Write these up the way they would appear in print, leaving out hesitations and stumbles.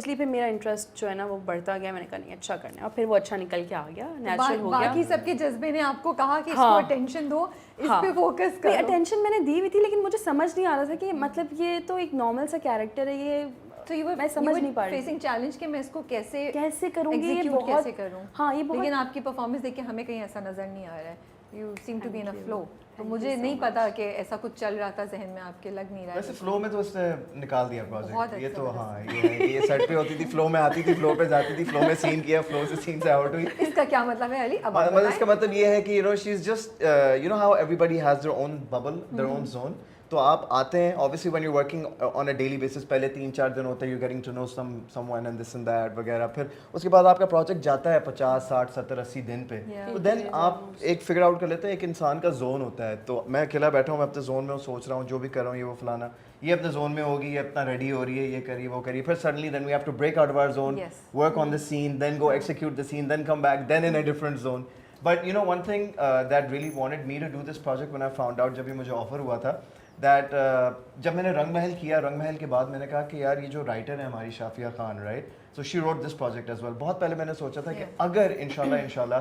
Obviously پھر میرا interest جو ہے نا وہ بڑھتا گیا, میں نے کہا نہیں اچھا کرنا ہے, اور پھر وہ اچھا نکل کے آ گیا, نیچرل ہو گیا. باقی سب کے جذبے نے آپ کو کہا کہ اس کو اٹینشن دو, اس پہ فوکس کرو. اٹینشن میں نے دی ہوئی تھی, لیکن مجھے سمجھ نہیں آ رہا تھا کہ مطلب یہ تو ایک نارمل سا کیریکٹر ہے, یہ تو یہ میں سمجھ نہیں پا رہی فیسنگ چیلنج کہ میں اس کو کیسے کروں گی, یہ بہت کیسے کروں. ہاں یہ لیکن آپ کی پرفارمنس دیکھ کے ہمیں کہیں ایسا نظر نہیں آ رہا ہے, you seem to be in a flow. تو مجھے نہیں پتا کہ ایسا کچھ چل رہا تھا ذہن میں آپ کے, لگ نہیں رہا ہے. ویسے فلو میں تو اس نے نکال دیا پروجیکٹ, یہ تو ہاں یہ سیٹ پہ ہوتی تھی, فلو میں آتی تھی, فلو پہ جاتی تھی, فلو میں سین کیا, فلو سے سین سے آؤٹ ہوئی. اس کا کیا مطلب ہے علی؟ مطلب اس کا مطلب یہ ہے کہ you know she is just you know how every has their own bubble, their own zone. تو آپ آتے ہیں obviously when you're working on a daily basis, پہلے 3-4 دن ہوتے ہیں, you're getting to know someone and this and that وغیرہ, پھر اس کے بعد آپ کا پروجیکٹ جاتا ہے 50, 60, 70, 80 دن پہ, تو دین آپ ایک فگر آؤٹ کر لیتے ہیں ایک انسان کا زون ہوتا ہے. تو میں اکیلا بیٹھا ہوں, میں اپنے زون میں ہوں, سوچ رہا ہوں جو بھی کر رہا ہوں یہ وہ فلانا, یہ اپنے زون میں ہوگی, یہ اپنا ریڈی ہو رہی ہے, یہ کریے وہ کریے, پھر suddenly then we have to break out of our zone, work on the scene, then go execute the scene, then come back, then in a different zone. But you know one thing that really wanted me to do this project when I found out, جب یہ مجھے offer ہوا تھا, that جب میں نے رنگ محل کیا, رنگ محل کے بعد میں نے کہا کہ یار یہ جو رائٹر ہے ہماری Shafia Khan, right, so she wrote this project as well. بہت پہلے میں نے سوچا تھا کہ اگر انشاءاللہ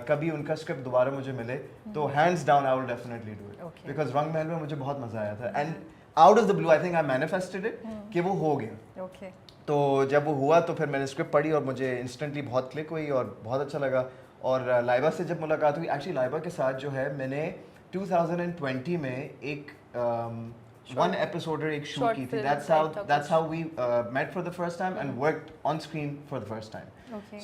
کبھی ان کا اسکرپٹ دوبارہ مجھے ملے تو hands down I will definitely do it, because Rang Mahal میں مجھے بہت مزہ آیا تھا, and out of the blue I think I manifested it کہ وہ ہو گیا. تو جب وہ ہوا تو پھر میں نے اسکرپٹ پڑھی اور مجھے انسٹنٹلی بہت کلک ہوئی اور بہت اچھا لگا. اور لائبہ سے جب ملاقات ہوئی, ایکچولی لائبہ کے ساتھ جو ہے میں نے 2020 میں ایک ون ایپیسوڈر ایک شوٹ کی تھی. That's how we met for the first time and worked on screen for the first time.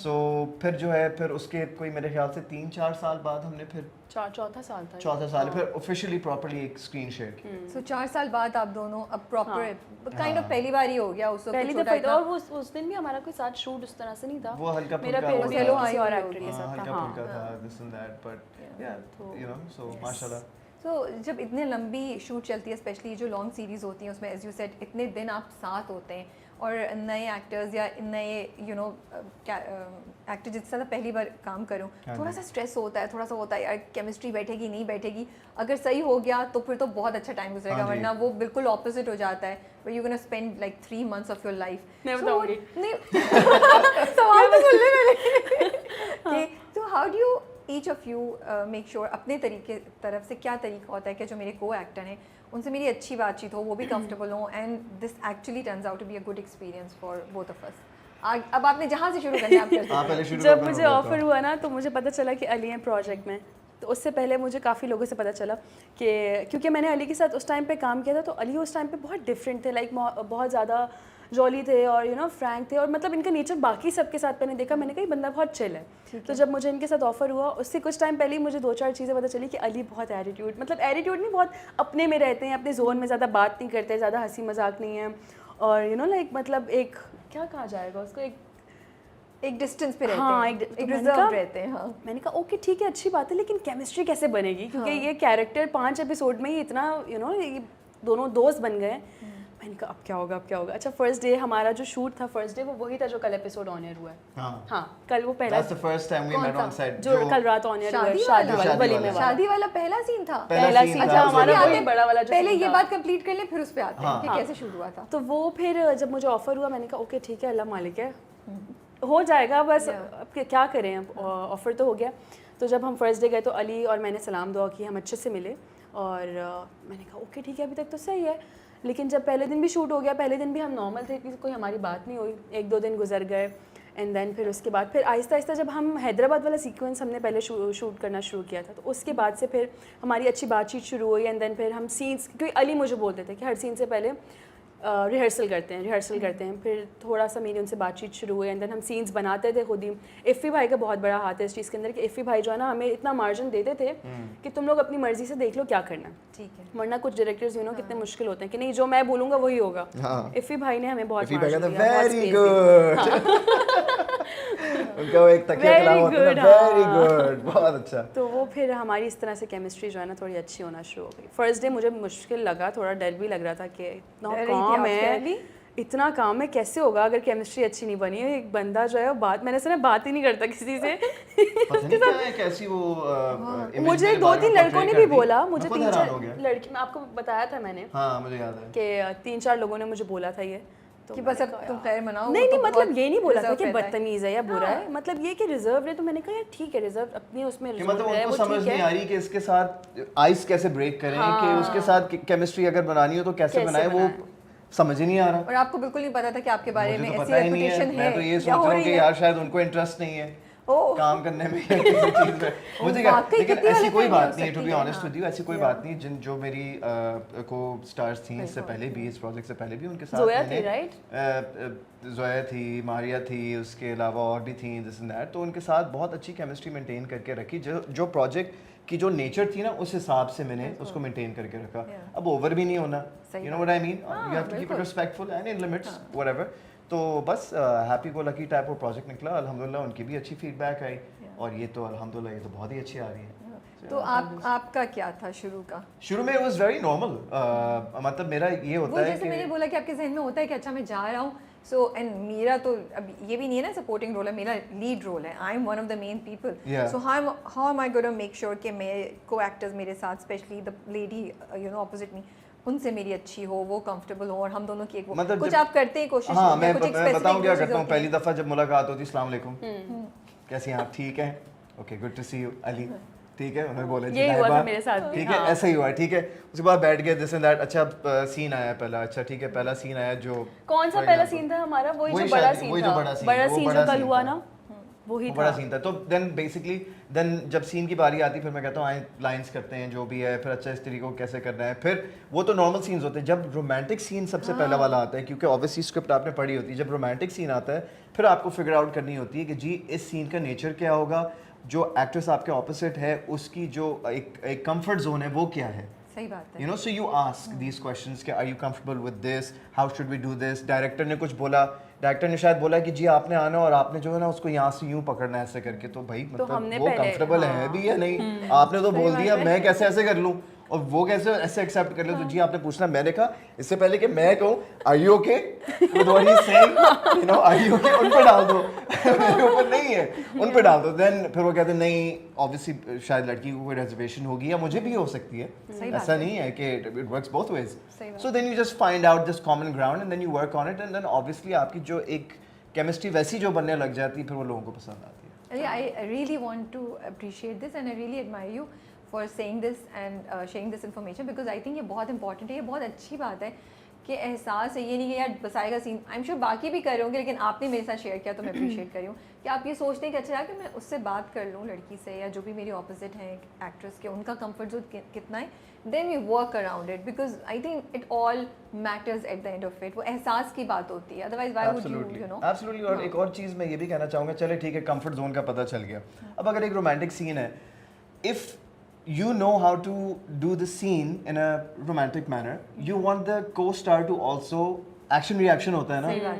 So پھر جو ہے پھر اس کے کوئی میرے خیال سے 3-4 سال بعد ہم نے پھر چوتھا سال تھا, چوتھا سال پھر آفیشیلی پراپرلی ایک اسکرین شیئر کی. سو 4 سال بعد آپ دونوں اب پراپر کائنڈ آف پہلی بار ہی ہو گیا. اس پہلی دفعہ, اور اس دن بھی ہمارا کوئی ساتھ شوٹ اس طرح سے نہیں تھا, وہ ہلکا میرا پھلکا اور ایکٹر کے ساتھ ہلکا پھلکا تھا, this and that, but yeah, you know, so ماشاءاللہ. تو جب اتنے لمبی شوٹ چلتی ہے, اسپیشلی جو لانگ سیریز ہوتی ہیں, اس میں ایز یو سیڈ اتنے دن آپ ساتھ ہوتے ہیں, اور نئے ایکٹرز یا نئے یو نو ایکٹر جس طرح پہلی بار کام کروں, تھوڑا سا اسٹریس ہوتا ہے, تھوڑا سا ہوتا ہے یار کیمسٹری بیٹھے گی نہیں بیٹھے گی, اگر صحیح ہو گیا تو پھر تو بہت اچھا ٹائم گزرے گا, ورنہ وہ بالکل اپوزٹ ہو جاتا ہے, where you're going to spend like 3 months of your life. میں بتاؤں گی سوال تو بولنے والے. تو how do you each of you make sure اپنے طریقے طرف سے کیا طریقہ ہوتا ہے کہ جو میرے کو ایکٹر ہیں ان سے میری اچھی بات چیت ہو, وہ بھی کمفرٹیبل ہوں, and this actually turns out to be a good experience for both of us. اب آپ نے جہاں سے شروع کرنا ہے آپ کریں. جب مجھے آفر ہوا نا تو مجھے پتہ چلا کہ علی ہیں پروجیکٹ میں, تو اس سے پہلے مجھے کافی لوگوں سے پتہ چلا کہ کیونکہ میں نے علی کے ساتھ اس ٹائم پہ کام کیا تھا, تو علی اس ٹائم پہ بہت ڈفرینٹ تھے, لائک بہت زیادہ جولی تھے اور یو نو فرینک تھے, اور مطلب ان کا نیچر باقی سب کے ساتھ میں نے دیکھا, میں نے کہا یہ بندہ بہت چل ہے. تو جب مجھے ان کے ساتھ آفر ہوا, اس سے کچھ ٹائم پہلے ہی مجھے 2-4 چیزیں پتہ چلی کہ علی بہت ایٹیٹیوڈ, مطلب ایٹیٹیوڈ نہیں, بہت اپنے میں رہتے ہیں, اپنے زون میں زیادہ بات نہیں کرتے, زیادہ ہنسی مذاق نہیں ہے, اور یو نو لائک مطلب ایک کیا کہا جائے گا اس کو, ایک ڈسٹینس پہ رہتے ہیں, ایک ریزرو رہتے ہیں. ہاں میں نے کہا اوکے ٹھیک ہے اچھی بات ہے, لیکن کیمسٹری کیسے بنے گی, کیونکہ یہ کیریکٹر 5 ایپیسوڈ میں ہی اتنا یو نو دونوں دوست بن گئے. میں نے کہا اب کیا ہوگا. اچھا فرسٹ ڈے ہمارا جو شوٹ تھا, فرسٹ ڈے وہ وہی تھا جو کل ایپیسوڈ آن ایئر ہوا ہے. ہاں کل وہ پہلا جو کل رات آن ایئر ہوا, شادی والا پہلا سین تھا. اچھا ہمارا وہی بڑا والا, پہلے یہ بات کمپلیٹ کر لیں پھر اس پہ آتے ہیں کہ کیسے شروع ہوا تھا. تو وہ پھر جب مجھے آفر ہوا, میں نے کہا اوکے ٹھیک ہے, اللہ مالک ہے, ہو جائے گا, بس اب کیا کریں, اب آفر تو ہو گیا. تو جب ہم فرسٹ ڈے گئے تو علی اور میں نے سلام دعا کی, ہم اچھے سے ملے, اور میں نے کہا اوکے ٹھیک ہے ابھی تک تو صحیح ہے. لیکن جب پہلے دن بھی شوٹ ہو گیا, پہلے دن بھی ہم نارمل تھے, کوئی ہماری بات نہیں ہوئی, 1-2 دن گزر گئے, اینڈ دین پھر اس کے بعد پھر آہستہ آہستہ جب ہم حیدرآباد والا سیکوینس ہم نے پہلے شوٹ کرنا شروع کیا تھا, تو اس کے بعد سے پھر ہماری اچھی بات چیت شروع ہوئی, اینڈ دین پھر ہم سینس, کیونکہ علی مجھے بولتے تھے کہ ہر سین سے پہلے ریہرسل کرتے ہیں, پھر تھوڑا سا میری ان سے بات چیت شروع ہوئی, اینڈ دین ہم سینس بناتے تھے خود ہی. افی بھائی کا بہت بڑا ہاتھ ہے اس چیز کے اندر, کہ افی بھائی جو ہے نا ہمیں اتنا مارجن دیتے تھے کہ تم لوگ اپنی مرضی سے دیکھ لو کیا کرنا ہے, ٹھیک ہے, ورنہ کچھ ڈائریکٹرز یو نو کتنے مشکل ہوتے ہیں کہ نہیں جو میں بولوں گا وہی ہوگا. افی بھائی نے ہمیں بہت مارجن دیا, ویری گڈ, ان کا ایک تکیہ کلام ہوتا ہے, ویری گڈ, بہت اچھا. تو وہ پھر ہماری اس طرح سے کیمسٹری جو ہے نا تھوڑی اچھی ہونا شروع ہو گئی. فرسٹ ڈے مجھے مشکل لگا, تھوڑا ڈر بھی لگ رہا تھا کہ اتنا کام ہے کیسے ہوگا اگر کیمسٹری اچھی نہیں بنی ہے. ایک بندہ جو ہے وہ میں نے سنا بات ہی نہیں کرتا کسی سے. مجھے 2-3 لڑکوں نے بھی بولا, مجھے 3-4 لڑکی, میں آپ کو بتایا تھا میں نے کہ 3-4 لوگوں نے مجھے بولا تھا یہ, کہ بس اب تم خیر مناؤ. نہیں نہیں مطلب یہ نہیں بولا تھا کہ بدتمیز ہے یا برا ہے, مطلب یہ کہ ریزرو ہے, تو میں نے کہا یار ٹھیک ہے ریزرو اپنی اس میں مطلب ان کو سمجھ نہیں آ رہی کہ اس کے ساتھ آئس کیسے بریک کریں, کہ اس کے ساتھ کیمسٹری اگر بنانی ہو تو کیسے بنائیں, وہ سمجھ ہی نہیں آ رہا. اور آپ کو بالکل نہیں پتا تھا کہ آپ کے بارے میں ایسی ریپوٹیشن ہے. میں تو یہ سوچ رہا ہوں کہ یار شاید ان کو انٹرسٹ نہیں ہے کام کرنے میں یا کسی چیز میں, مجھے کیا, لیکن ایسی کوئی بات نہیں ہے, to be honest with you, ایسی کوئی بات نہیں. جو میری کو اسٹارز تھیں اس سے پہلے بھی, اس پروجیکٹ سے پہلے بھی, ان کے ساتھ زویا تھی, ماریا تھی, اس کے علاوہ اور بھی تھیں دس اینڈ دیٹ, تو ان کے ساتھ بہت اچھی کیمسٹری مینٹین کر کے رکھی. جو پروجیکٹ کی جو نیچر تھی نا اس حساب سے میں نے اس کو مینٹین کر کے رکھا. اب اوور بھی نہیں ہونا, you know what I mean, you have to keep it respectful and in limits whatever ایور. تو بس happy go lucky type of project نکلا الحمدللہ. ان کی بھی اچھی فیڈ بیک آئی اور یہ تو الحمدللہ یہ تو بہت ہی اچھی آ رہی ہے. تو آپ کا کیا تھا شروع کا؟ شروع میں واز ویری نارمل, مطلب میرا یہ ہوتا ہے جیسے میں نے بولا کہ آپ کے ذہن میں ہوتا ہے کہ اچھا میں جا رہا ہوں, سو اینڈ میرا تو اب یہ بھی نہیں ہے نا سپورٹنگ رول ہے, میرا لیڈ رول ہے, I am one of the main people, so how am I gonna make sure کہ میرے کو ایکٹرز میرے ساتھ especially the lady you know opposite me, ان سے میری اچھی ہو, وہ کمفرٹیبل ہو, اور ہم دونوں کی ایک کچھ آپ کرتے ہیں کوشش. ہاں میں بتاؤں کیا کرتا ہوں, پہلی دفعہ جب ملاقات ہوتی, السلام علیکم, کیسی ہیں آپ, ٹھیک ہیں, okay good to see you, Ali ٹھیک ہے, انہوں نے بولا یہی ہوا تھا میرے ساتھ, ٹھیک ہے, ایسا ہی ہوا, ٹھیک ہے. اس کے بعد بیٹھ گئے دس اینڈ دیٹ, اچھا سین آیا پہلا, اچھا ٹھیک ہے, پہلا سین آیا جو کون سا پہلا سین تھا ہمارا, وہی جو بڑا سین تھا, بڑا سین جو کل ہوا نا, وہی بڑا سین تھا. تو دین بیسکلی جب سین کی باری آتی پھر میں کہتا ہوں آئیں لائنس کرتے ہیں جو بھی ہے, پھر اچھا اس طریقے کو کیسے کرنا ہے, پھر وہ تو نارمل سینز ہوتے ہیں. جب رومانٹک سین سب سے پہلا والا آتا ہے, کیونکہ اوبویسلی اسکرپٹ آپ نے پڑھی ہوتی ہے, جب رومانٹک سین آتا ہے پھر آپ کو فگر آؤٹ کرنی ہوتی ہے کہ جی اس سین کا نیچر کیا ہوگا, جو ایکٹریس آپ کے اپوزٹ ہے اس کی جو ایک کمفرٹ زون ہے وہ کیا ہے. صحیح بات ہے. You know so you ask these questions کہ are you comfortable with this, how should we do this. Director نے کچھ بولا, ڈائریکٹر نے شاید بولا کہ جی آپ نے آنا اور آپ نے جو ہے نا اس کو یہاں سے یوں پکڑنا ہے ایسے کر کے, تو بھائی مطلب وہ کمفرٹیبل ہے بھی یا نہیں, آپ نے تو بول دیا, میں کیسے ایسے کر لوں اور وہ کیسے ایسے ایکسیپٹ کر لیں. تو جی آپ نے پوچھنا, میں نے کہا اس سے پہلے کہ میں کہوں are you okay with what he is saying, you know are you okay, ان پہ ڈال دو, میرے اوپر نہیں ہے, ان پہ ڈال دو. دین پھر وہ کہتے ہیں نہیں obviously شاید لڑکی کو کوئی ریزرویشن ہوگی یا مجھے بھی ہو سکتی ہے, ایسا نہیں ہے کہ it works both ways. So then you just find out this common ground and then you work on it, and then obviously آپ کی جو ایک کیمسٹری ویسی جو بننے لگ جاتی ہے پھر وہ لوگوں کو پسند آتی ہے. I really want to appreciate this and I really admire you for saying this and sharing this information because I think یہ بہت امپورٹنٹ ہے, یہ بہت اچھی بات ہے کہ احساس ہے, یہ نہیں کہ یار بسائے گا سین, آئی ایم شیور باقی بھی کر رہے ہوں گے, لیکن آپ نے میرے ساتھ شیئر کیا تو میں اپریشیٹ کر رہی ہوں کہ آپ یہ سوچتے ہیں کہ اچھا کہ میں اس سے بات کر لوں لڑکی سے یا جو بھی میری اپوزٹ ہیں ایکٹریس کے, ان کا کمفرٹ زون کتنا ہے, then we work around it because I think it all matters at the end of it. وہ احساس کی بات ہوتی ہے, otherwise why would you know. Absolutely. اور ایک اور چیز میں یہ بھی کہنا چاہوں گا, چلے ٹھیک ہے کمفرٹ زون کا پتہ چل گیا, اب اگر ایک رومانٹک سین ہے, if you know how to do the scene in a romantic manner, you want the co-star to also action reaction ہوتا ہے نا,